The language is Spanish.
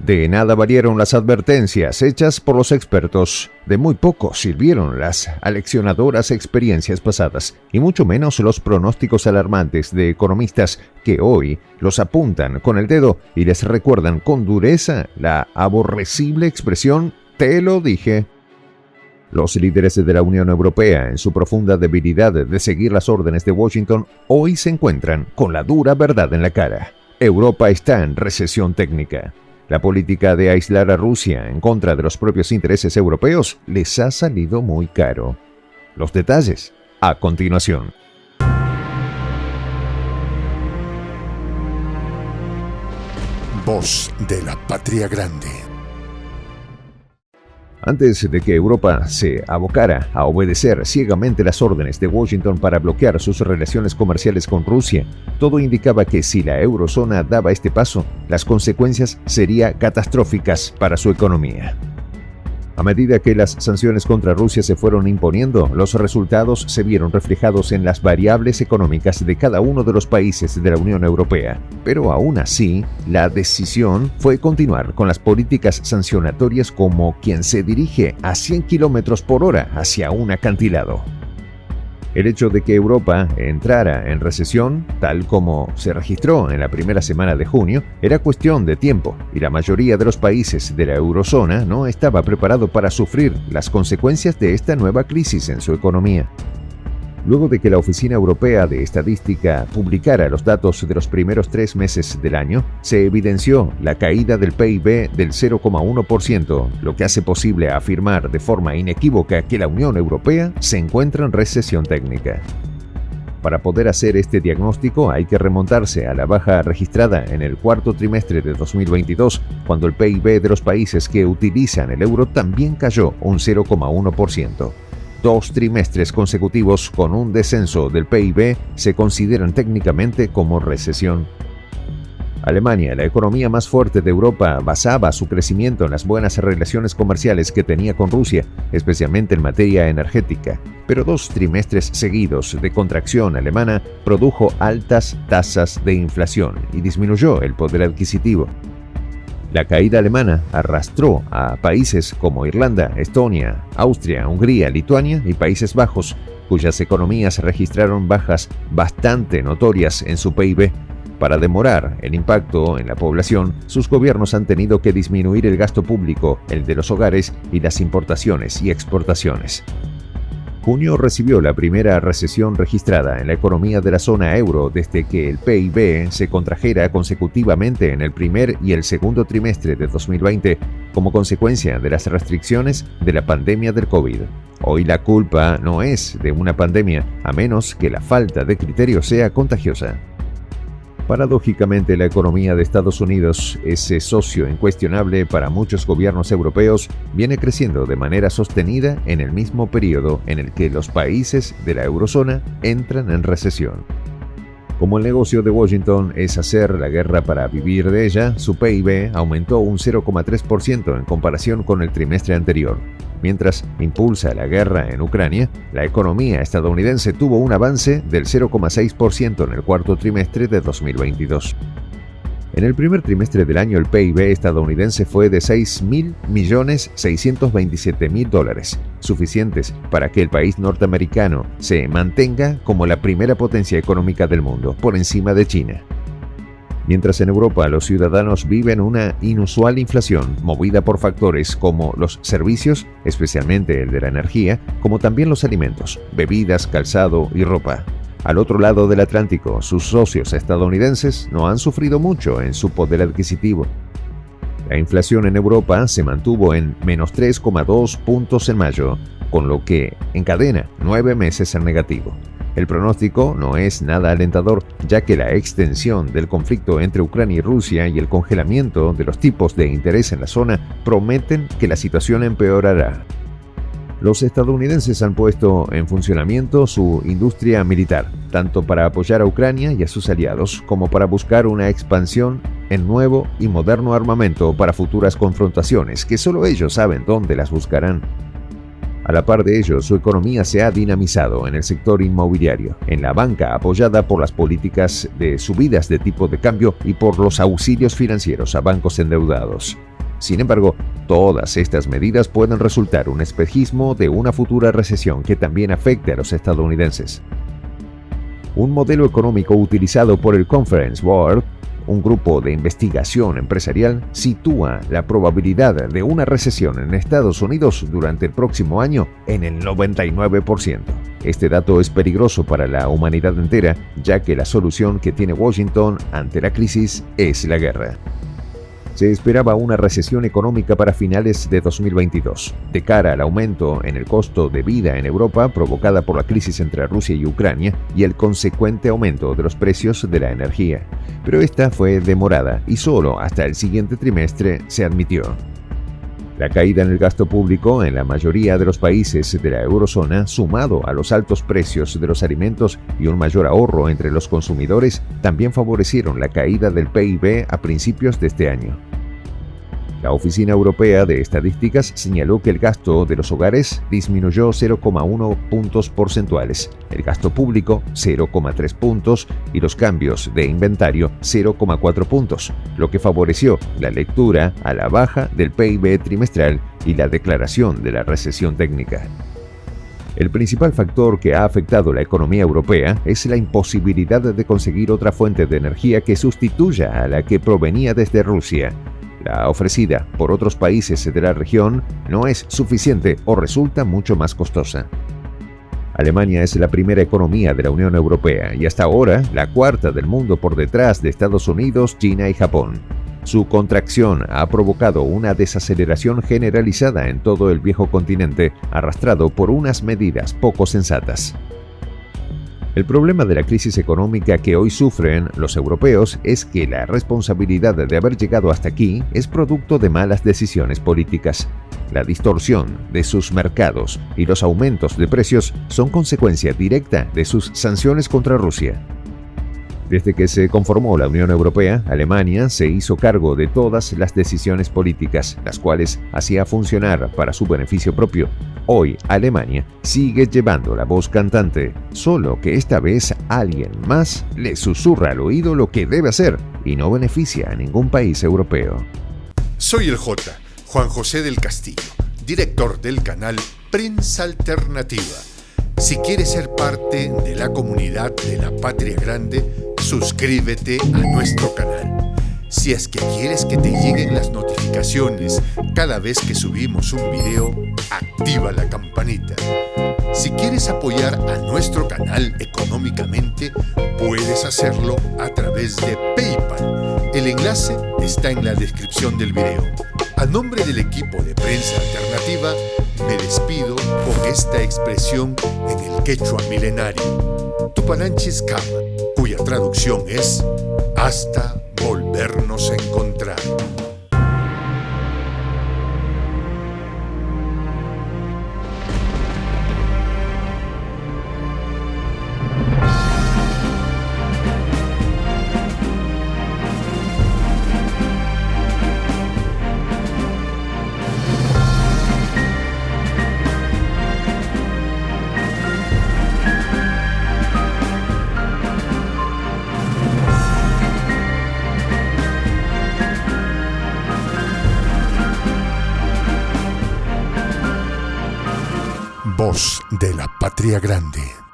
De nada valieron las advertencias hechas por los expertos, de muy poco sirvieron las aleccionadoras experiencias pasadas, y mucho menos los pronósticos alarmantes de economistas que hoy los apuntan con el dedo y les recuerdan con dureza la aborrecible expresión «te lo dije». Los líderes de la Unión Europea, en su profunda debilidad de seguir las órdenes de Washington, hoy se encuentran con la dura verdad en la cara. Europa está en recesión técnica. La política de aislar a Rusia en contra de los propios intereses europeos les ha salido muy caro. Los detalles, a continuación. Voz de la Patria Grande. Antes de que Europa se abocara a obedecer ciegamente las órdenes de Washington para bloquear sus relaciones comerciales con Rusia, todo indicaba que si la eurozona daba este paso, las consecuencias serían catastróficas para su economía. A medida que las sanciones contra Rusia se fueron imponiendo, los resultados se vieron reflejados en las variables económicas de cada uno de los países de la Unión Europea. Pero aún así, la decisión fue continuar con las políticas sancionatorias como quien se dirige a 100 km por hora hacia un acantilado. El hecho de que Europa entrara en recesión, tal como se registró en la primera semana de junio, era cuestión de tiempo, y la mayoría de los países de la eurozona no estaba preparado para sufrir las consecuencias de esta nueva crisis en su economía. Luego de que la Oficina Europea de Estadística publicara los datos de los primeros 3 meses del año, se evidenció la caída del PIB del 0,1%, lo que hace posible afirmar de forma inequívoca que la Unión Europea se encuentra en recesión técnica. Para poder hacer este diagnóstico hay que remontarse a la baja registrada en el cuarto trimestre de 2022, cuando el PIB de los países que utilizan el euro también cayó un 0,1%. 2 trimestres consecutivos con un descenso del PIB se consideran técnicamente como recesión. Alemania, la economía más fuerte de Europa, basaba su crecimiento en las buenas relaciones comerciales que tenía con Rusia, especialmente en materia energética. Pero 2 trimestres seguidos de contracción alemana produjo altas tasas de inflación y disminuyó el poder adquisitivo. La caída alemana arrastró a países como Irlanda, Estonia, Austria, Hungría, Lituania y Países Bajos, cuyas economías registraron bajas bastante notorias en su PIB. Para demorar el impacto en la población, sus gobiernos han tenido que disminuir el gasto público, el de los hogares y las importaciones y exportaciones. Junio recibió la primera recesión registrada en la economía de la zona euro desde que el PIB se contrajera consecutivamente en el primer y el segundo trimestre de 2020 como consecuencia de las restricciones de la pandemia del COVID. Hoy la culpa no es de una pandemia, a menos que la falta de criterio sea contagiosa. Paradójicamente, la economía de Estados Unidos, ese socio incuestionable para muchos gobiernos europeos, viene creciendo de manera sostenida en el mismo periodo en el que los países de la eurozona entran en recesión. Como el negocio de Washington es hacer la guerra para vivir de ella, su PIB aumentó un 0,3% en comparación con el trimestre anterior. Mientras impulsa la guerra en Ucrania, la economía estadounidense tuvo un avance del 0,6% en el cuarto trimestre de 2022. En el primer trimestre del año, el PIB estadounidense fue de $6.627.000, suficientes para que el país norteamericano se mantenga como la primera potencia económica del mundo, por encima de China. Mientras en Europa los ciudadanos viven una inusual inflación movida por factores como los servicios, especialmente el de la energía, como también los alimentos, bebidas, calzado y ropa. Al otro lado del Atlántico, sus socios estadounidenses no han sufrido mucho en su poder adquisitivo. La inflación en Europa se mantuvo en menos 3,2 puntos en mayo, con lo que encadena 9 meses en negativo. El pronóstico no es nada alentador, ya que la extensión del conflicto entre Ucrania y Rusia y el congelamiento de los tipos de interés en la zona prometen que la situación empeorará. Los estadounidenses han puesto en funcionamiento su industria militar, tanto para apoyar a Ucrania y a sus aliados, como para buscar una expansión en nuevo y moderno armamento para futuras confrontaciones, que solo ellos saben dónde las buscarán. A la par de ello, su economía se ha dinamizado en el sector inmobiliario, en la banca apoyada por las políticas de subidas de tipo de cambio y por los auxilios financieros a bancos endeudados. Sin embargo, todas estas medidas pueden resultar un espejismo de una futura recesión que también afecte a los estadounidenses. Un modelo económico utilizado por el Conference Board, un grupo de investigación empresarial, sitúa la probabilidad de una recesión en Estados Unidos durante el próximo año en el 99%. Este dato es peligroso para la humanidad entera, ya que la solución que tiene Washington ante la crisis es la guerra. Se esperaba una recesión económica para finales de 2022, de cara al aumento en el costo de vida en Europa provocada por la crisis entre Rusia y Ucrania y el consecuente aumento de los precios de la energía. Pero esta fue demorada y solo hasta el siguiente trimestre se admitió. La caída en el gasto público en la mayoría de los países de la eurozona, sumado a los altos precios de los alimentos y un mayor ahorro entre los consumidores, también favorecieron la caída del PIB a principios de este año. La Oficina Europea de Estadísticas señaló que el gasto de los hogares disminuyó 0,1 puntos porcentuales, el gasto público 0,3 puntos y los cambios de inventario 0,4 puntos, lo que favoreció la lectura a la baja del PIB trimestral y la declaración de la recesión técnica. El principal factor que ha afectado la economía europea es la imposibilidad de conseguir otra fuente de energía que sustituya a la que provenía desde Rusia. La ofrecida por otros países de la región no es suficiente o resulta mucho más costosa. Alemania es la primera economía de la Unión Europea y hasta ahora la cuarta del mundo por detrás de Estados Unidos, China y Japón. Su contracción ha provocado una desaceleración generalizada en todo el viejo continente, arrastrado por unas medidas poco sensatas. El problema de la crisis económica que hoy sufren los europeos es que la responsabilidad de haber llegado hasta aquí es producto de malas decisiones políticas. La distorsión de sus mercados y los aumentos de precios son consecuencia directa de sus sanciones contra Rusia. Desde que se conformó la Unión Europea, Alemania se hizo cargo de todas las decisiones políticas, las cuales hacía funcionar para su beneficio propio. Hoy, Alemania sigue llevando la voz cantante, solo que esta vez alguien más le susurra al oído lo que debe hacer y no beneficia a ningún país europeo. Soy el J, Juan José del Castillo, director del canal Prensa Alternativa. Si quieres ser parte de la comunidad de la Patria Grande, suscríbete a nuestro canal. Si es que quieres que te lleguen las notificaciones cada vez que subimos un video, activa la campanita. Si quieres apoyar a nuestro canal económicamente, puedes hacerlo a través de PayPal. El enlace está en la descripción del video. A nombre del equipo de Prensa Alternativa, me despido con esta expresión en el quechua milenario, Tupananchis Kama, cuya traducción es hasta volvernos a encontrar. Voz de la Patria Grande.